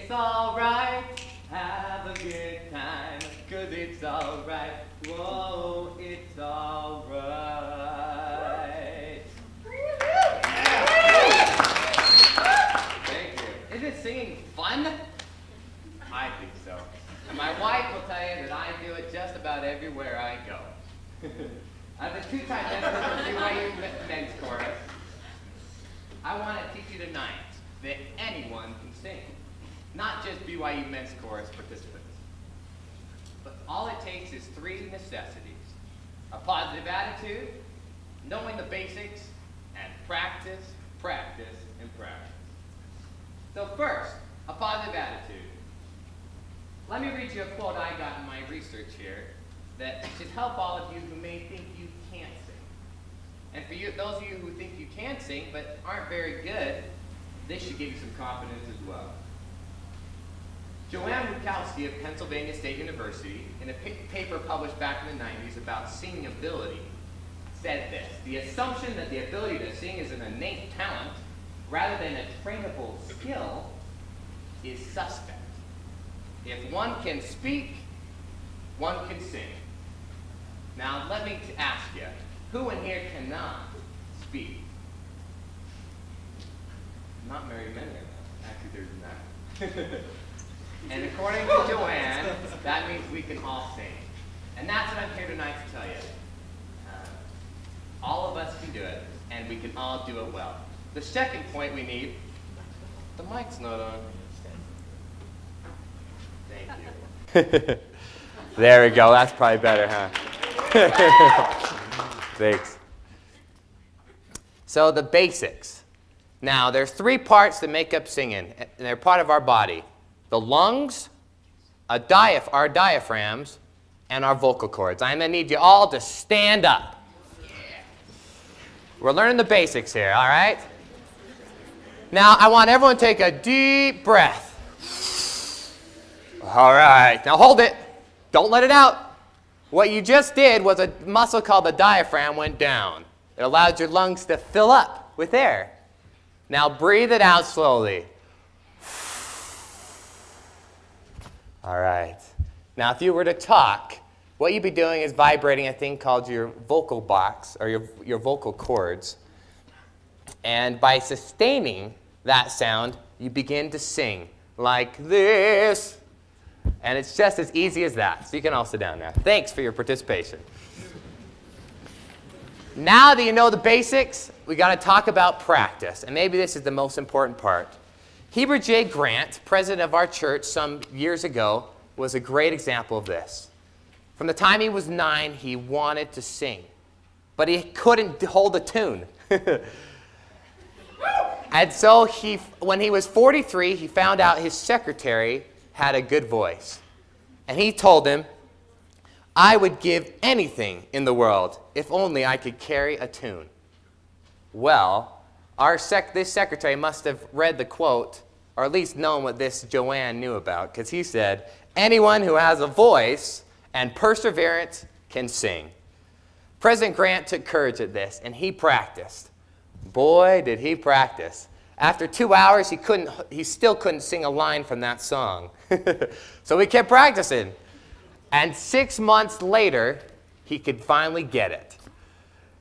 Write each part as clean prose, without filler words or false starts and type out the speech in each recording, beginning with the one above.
It's alright, have a good time, 'cause it's alright, whoa, it's alright. Thank you. Isn't singing fun? I think so. And my wife will tell you that I do it just about everywhere I go. As a two-time member of the BYU Men's Chorus, I want to teach you tonight that anyone can sing. Not just BYU Men's Chorus participants. But all it takes is three necessities: a positive attitude, knowing the basics, and practice, practice, and practice. So first, a positive attitude. Let me read you a quote I got in my research here that should help all of you who may think you can't sing. And for you, those of you who think you can sing but aren't very good, this should give you some confidence as well. Joanne Wachowski of Pennsylvania State University, in a paper published back in the 90s about singing ability, said this: the assumption that the ability to sing is an innate talent rather than a trainable skill is suspect. If one can speak, one can sing. Now, let me ask you, who in here cannot speak? Not very many of them. Actually, there's none. And according to Joanne, that means we can all sing. And that's what I'm here tonight to tell you. All of us can do it, and we can all do it well. The second point we need, the mic's not on. Thank you. There we go. That's probably better, huh? Thanks. So the basics. Now, there's three parts that make up singing, and they're part of our body: the lungs, our diaphragms, and our vocal cords. I'm going to need you all to stand up. We're learning the basics here, all right? Now, I want everyone to take a deep breath. All right, now hold it. Don't let it out. What you just did was a muscle called the diaphragm went down. It allows your lungs to fill up with air. Now breathe it out slowly. All right. Now if you were to talk, what you'd be doing is vibrating a thing called your vocal box, or your vocal cords. And by sustaining that sound, you begin to sing like this. And it's just as easy as that. So you can all sit down now. Thanks for your participation. Now that you know the basics, we got to talk about practice. And maybe this is the most important part. Heber J. Grant, president of our church some years ago, was a great example of this. From the time he was 9, he wanted to sing. But he couldn't hold a tune. And so when he was 43, he found out his secretary had a good voice. And he told him, "I would give anything in the world if only I could carry a tune." Well, this secretary must have read the quote, or at least known what this Joanne knew about, because he said, "Anyone who has a voice and perseverance can sing." President Grant took courage at this, and he practiced. Boy, did he practice. After 2 hours, he still couldn't sing a line from that song. So he kept practicing. And 6 months later, he could finally get it.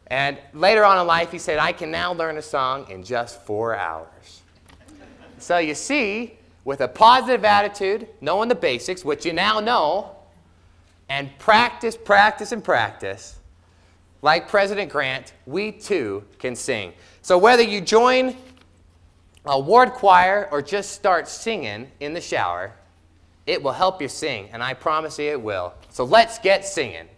And later on in life, he said, "I can now learn a song in just 4 hours." So you see, with a positive attitude, knowing the basics, which you now know, and practice, practice, and practice, like President Grant, we too can sing. So whether you join a ward choir or just start singing in the shower, it will help you sing, and I promise you it will. So let's get singing.